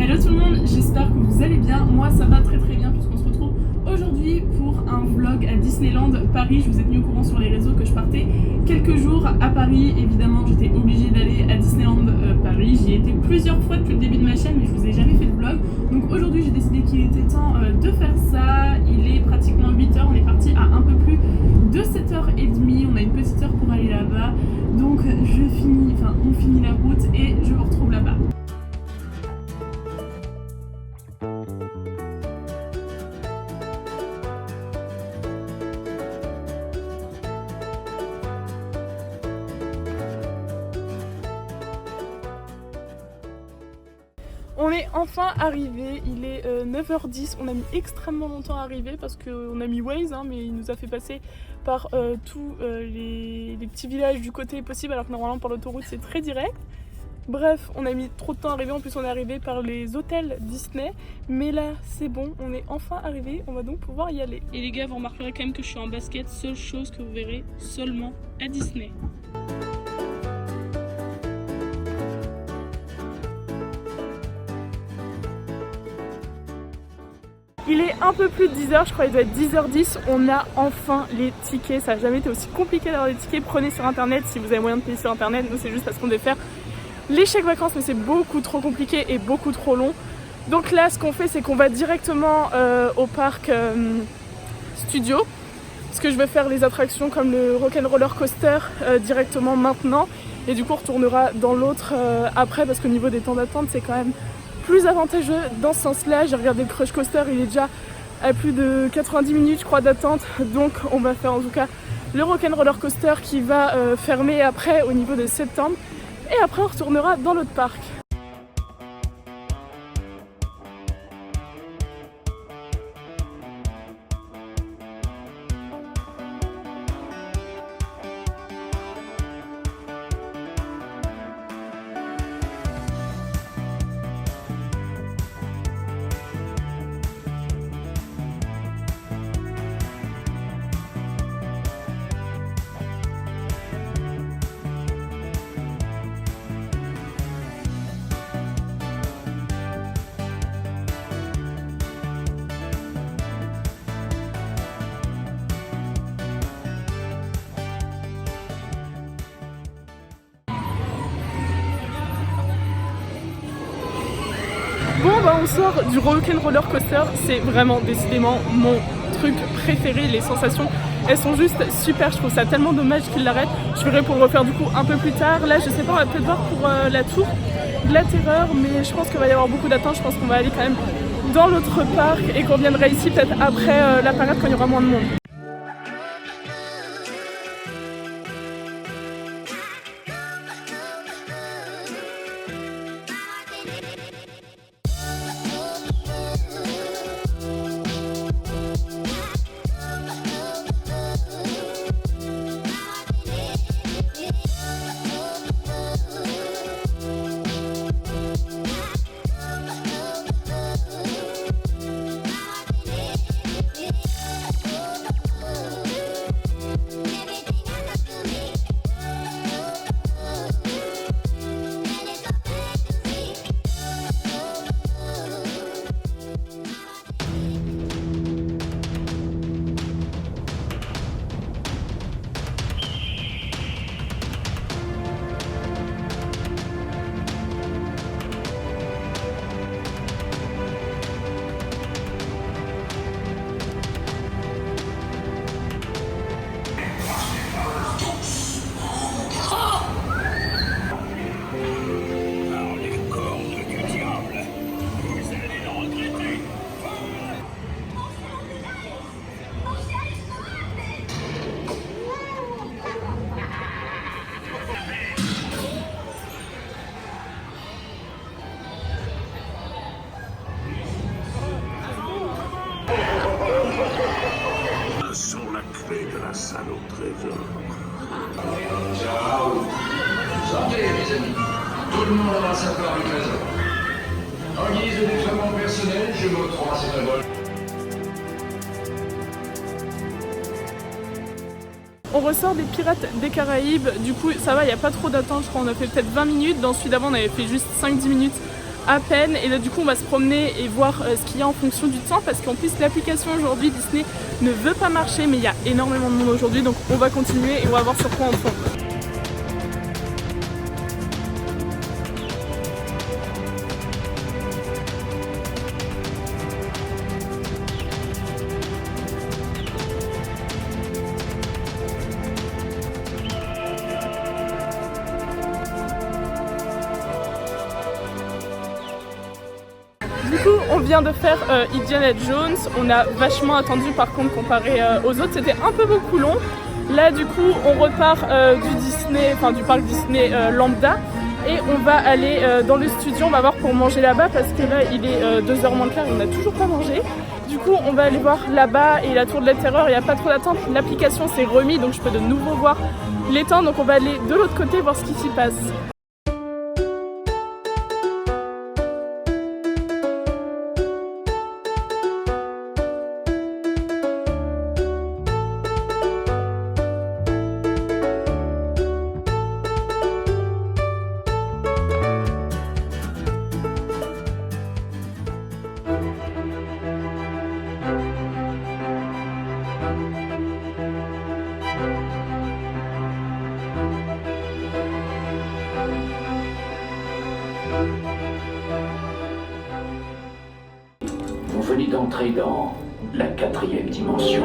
Hello tout le monde, j'espère que vous allez bien. Moi ça va très bien puisqu'on se retrouve aujourd'hui pour un vlog à Disneyland Paris. Je vous ai tenu au courant sur les réseaux que je partais quelques jours à Paris. Évidemment j'étais obligée d'aller à Disneyland Paris. J'y ai été plusieurs fois depuis le début de ma chaîne mais je vous ai jamais fait de vlog. Donc aujourd'hui j'ai décidé qu'il était temps de faire ça. Il est pratiquement 8h, on est parti à un peu plus de 7h30. On a une petite heure pour aller là-bas. Donc on finit la route et je vous retrouve là-bas. On est enfin arrivé, il est 9h10, on a mis extrêmement longtemps à arriver parce qu'on a mis Waze mais il nous a fait passer par tous les petits villages du côté possible alors que normalement par l'autoroute c'est très direct. Bref, on a mis trop de temps à arriver, en plus on est arrivé par les hôtels Disney, mais là c'est bon, on est enfin arrivé, on va donc pouvoir y aller. Et les gars, vous remarquerez quand même que je suis en basket, seule chose que vous verrez seulement à Disney. Il est un peu plus de 10h, je crois qu'il doit être 10h10, on a enfin les tickets, ça n'a jamais été aussi compliqué d'avoir des tickets, prenez sur internet si vous avez moyen de payer sur internet, nous c'est juste parce qu'on devait faire les chèques vacances mais c'est beaucoup trop compliqué et beaucoup trop long. Donc là ce qu'on fait c'est qu'on va directement au parc studio, parce que je vais faire les attractions comme le Rock'n'Roller Coaster directement maintenant et du coup on retournera dans l'autre après parce qu'au niveau des temps d'attente c'est quand même plus avantageux dans ce sens-là. J'ai regardé le Crush Coaster, il est déjà à plus de 90 minutes je crois d'attente, donc on va faire en tout cas le Rock'n'Roller Coaster qui va fermer après au niveau de septembre et après on retournera dans l'autre parc. Bon on sort du Rock'n'Roller Coaster, c'est vraiment décidément mon truc préféré, les sensations elles sont juste super, je trouve ça tellement dommage qu'ils l'arrêtent. Je ferai pour le refaire du coup un peu plus tard, là je sais pas, on va peut-être voir pour la tour de la terreur mais je pense qu'il va y avoir beaucoup d'attentes, je pense qu'on va aller quand même dans l'autre parc et qu'on viendra ici peut-être après la parade quand il y aura moins de monde. Sont la clé de la salle au trésor. Santé, mes amis. Tout le monde aura sa part du trésor. En guise de défoulement personnel, je m'octroie cette vol. On ressort des Pirates des Caraïbes, du coup ça va, il n'y a pas trop d'attente, je crois on a fait peut-être 20 minutes, dans celui d'avant on avait fait juste 5-10 minutes à peine, et là du coup on va se promener et voir ce qu'il y a en fonction du temps, parce qu'en plus l'application aujourd'hui Disney ne veut pas marcher, mais il y a énormément de monde aujourd'hui, donc on va continuer et on va voir sur quoi on tombe. Du coup, on vient de faire Indiana Jones. On a vachement attendu par contre comparé aux autres. C'était un peu beaucoup long. Là, du coup, on repart du parc Disney lambda. Et on va aller dans le studio, on va voir pour manger là-bas parce que là, il est 2h moins le quart et on n'a toujours pas mangé. Du coup, on va aller voir là-bas et la Tour de la Terreur, il n'y a pas trop d'attente. L'application s'est remise, donc je peux de nouveau voir les temps. Donc on va aller de l'autre côté voir ce qui s'y passe. Vous venez d'entrer dans la 4e dimension.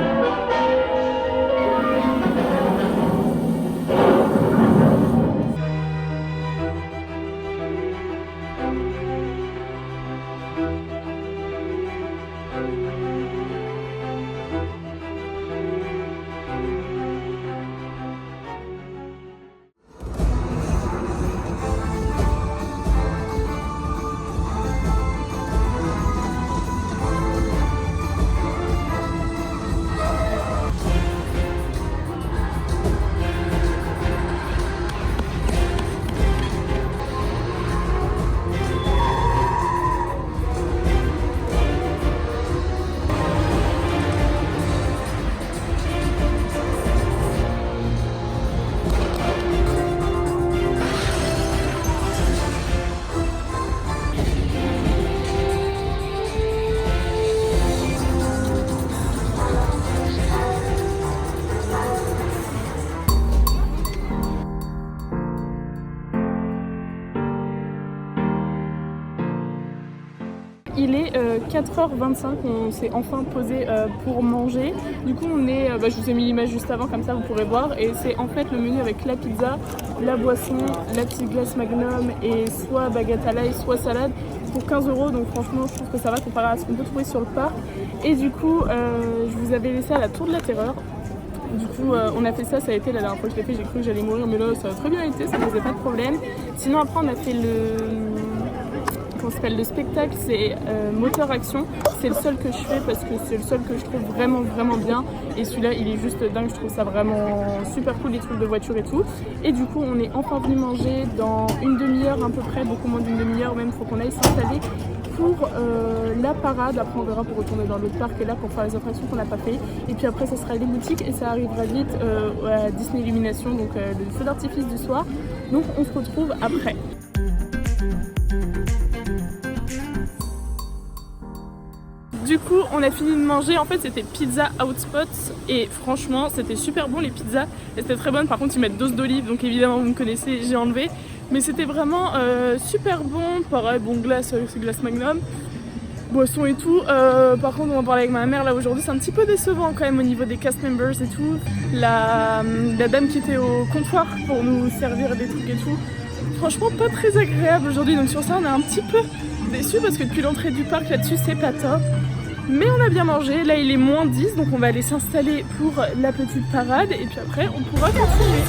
Il est 4h25, on s'est enfin posé pour manger. Du coup on est, je vous ai mis l'image juste avant, comme ça vous pourrez voir. Et c'est en fait le menu avec la pizza, la boisson, la petite glace Magnum et soit baguette à l'ail, soit salade pour 15 €. Donc franchement je trouve que ça va comparé à ce qu'on peut trouver sur le parc. Et du coup je vous avais laissé à la Tour de la Terreur. Du coup on a fait ça, ça a été la dernière fois que je l'ai fait, j'ai cru que j'allais mourir, mais là ça a très bien été, ça ne posait pas de problème. Sinon après on a fait le spectacle, c'est moteur action. C'est le seul que je fais parce que c'est le seul que je trouve vraiment bien, et celui-là il est juste dingue, je trouve ça vraiment super cool, les trucs de voiture et tout. Et du coup on est enfin venu manger dans une demi-heure à peu près, beaucoup moins d'une demi-heure même, faut qu'on aille s'installer pour la parade. Après on verra pour retourner dans l'autre parc et là pour faire les attractions qu'on n'a pas fait, et puis après ça sera les boutiques et ça arrivera vite à Disney Illumination, donc le feu d'artifice du soir. Donc on se retrouve après. Du coup on a fini de manger, en fait c'était Pizza Outspots et franchement c'était super bon les pizzas, et c'était très bonne. Par contre ils mettent dose d'olive, donc évidemment vous me connaissez, j'ai enlevé, mais c'était vraiment super bon. Pareil, bon, glace, c'est glace Magnum, boisson et tout. Par contre on en parlait avec ma mère là aujourd'hui, c'est un petit peu décevant quand même au niveau des cast members et tout. La dame qui était au comptoir pour nous servir des trucs et tout, franchement pas très agréable aujourd'hui, donc sur ça on est un petit peu déçus parce que depuis l'entrée du parc là-dessus c'est pas top. Mais on a bien mangé, là il est moins 10, donc on va aller s'installer pour la petite parade et puis après on pourra continuer.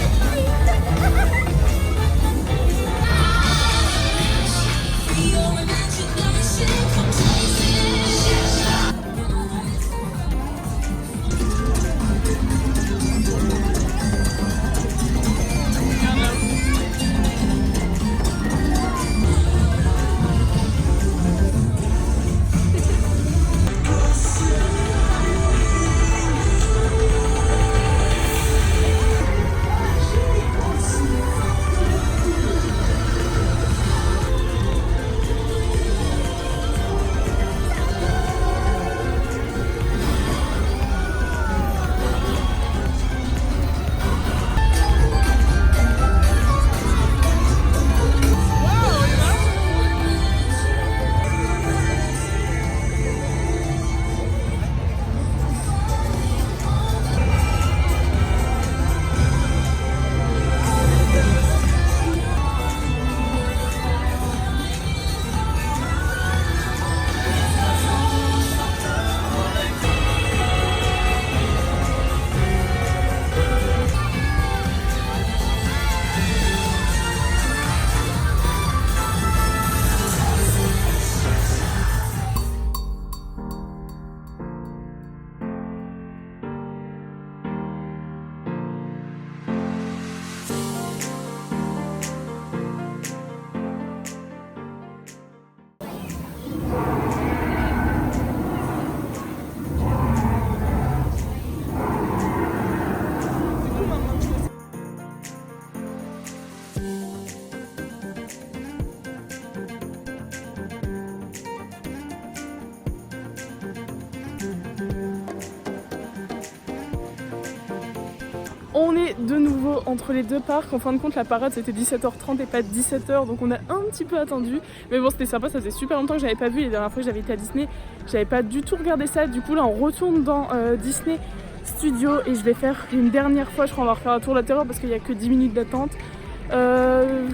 On est de nouveau entre les deux parcs. En fin de compte, la parade c'était 17h30 et pas 17h, donc on a un petit peu attendu. Mais bon, c'était sympa, ça faisait super longtemps que j'avais pas vu. Les dernières fois que j'avais été à Disney, j'avais pas du tout regardé ça. Du coup, là, on retourne dans Disney Studio et je vais faire une dernière fois. Je crois qu'on va refaire un tour de la terreur parce qu'il y a que 10 minutes d'attente.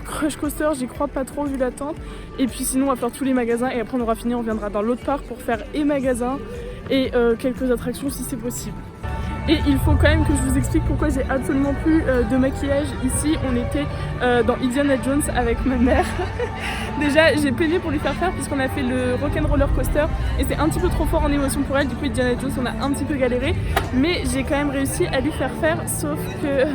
Crush Coaster, j'y crois pas trop vu l'attente. Et puis sinon, on va faire tous les magasins et après, on aura fini. On viendra dans l'autre parc pour faire et magasins et quelques attractions si c'est possible. Et il faut quand même que je vous explique pourquoi j'ai absolument plus de maquillage ici. On était dans Indiana Jones avec ma mère. Déjà j'ai peiné pour lui faire puisqu'on a fait le Rock'n'Roller Coaster et c'est un petit peu trop fort en émotion pour elle. Du coup Indiana Jones on a un petit peu galéré, mais j'ai quand même réussi à lui faire sauf que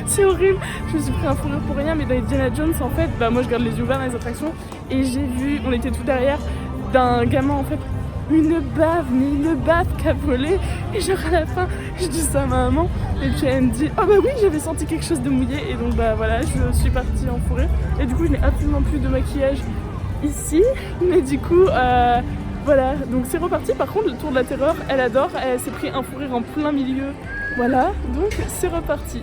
c'est horrible. Je me suis pris un fou rire pour rien, mais dans Indiana Jones en fait, moi je garde les yeux ouverts dans les attractions et j'ai vu, on était tout derrière, d'un gamin en fait, une bave qui a volé. Et genre à la fin je dis ça à ma maman et puis elle me dit ah bah oui j'avais senti quelque chose de mouillé. Et donc voilà, je suis partie en fou rire et du coup je n'ai absolument plus de maquillage ici, mais du coup voilà, donc c'est reparti. Par contre le tour de la terreur elle adore, elle s'est pris un fou rire en plein milieu, voilà, donc c'est reparti.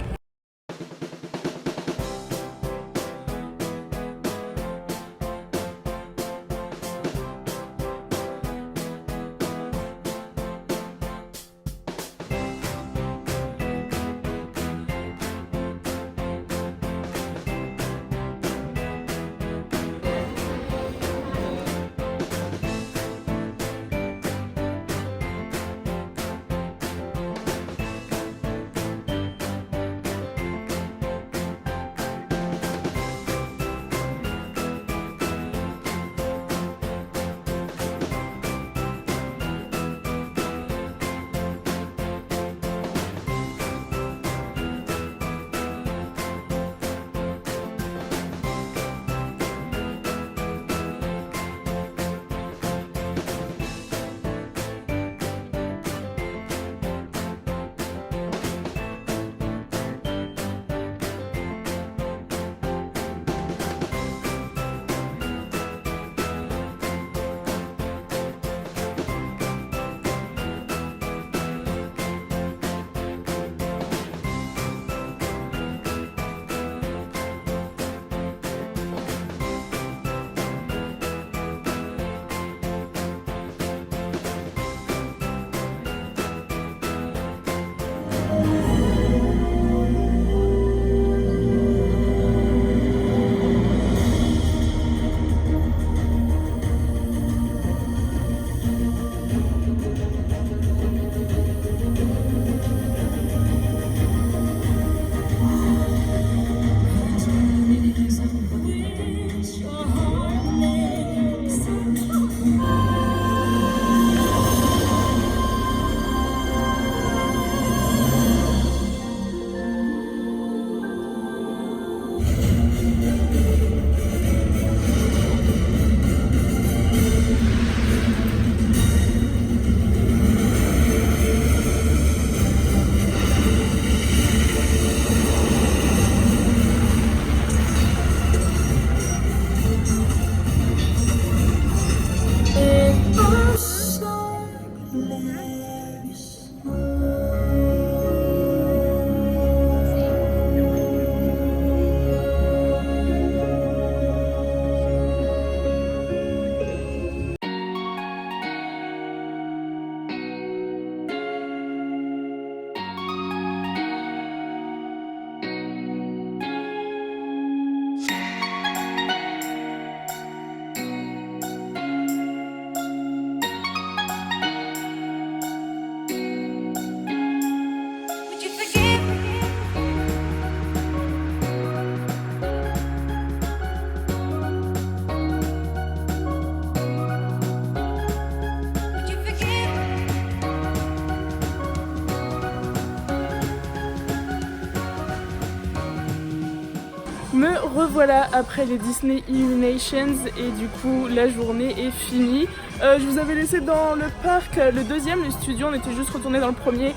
Me revoilà après les Disney Illuminations et du coup la journée est finie. Je vous avais laissé dans le parc le deuxième, le studio, on était juste retourné dans le premier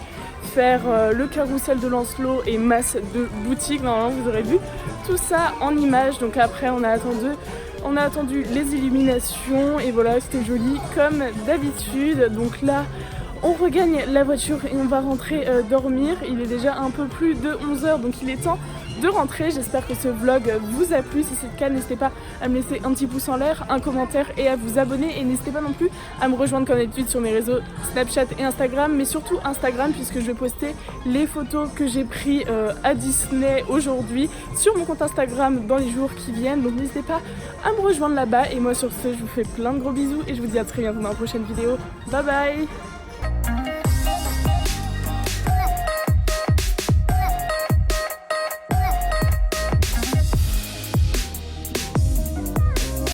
faire le carrousel de Lancelot et masse de boutiques. Normalement vous aurez vu tout ça en images, donc après on a attendu les illuminations et voilà, c'était joli comme d'habitude. Donc là On regagne la voiture et on va rentrer dormir. Il est déjà un peu plus de 11h, donc il est temps de rentrer. J'espère que ce vlog vous a plu. Si c'est le cas, n'hésitez pas à me laisser un petit pouce en l'air, un commentaire et à vous abonner. Et n'hésitez pas non plus à me rejoindre comme d'habitude sur mes réseaux Snapchat et Instagram, mais surtout Instagram, puisque je vais poster les photos que j'ai prises à Disney aujourd'hui sur mon compte Instagram dans les jours qui viennent. Donc n'hésitez pas à me rejoindre là-bas. Et moi sur ce, je vous fais plein de gros bisous et je vous dis à très bientôt dans la prochaine vidéo. Bye bye.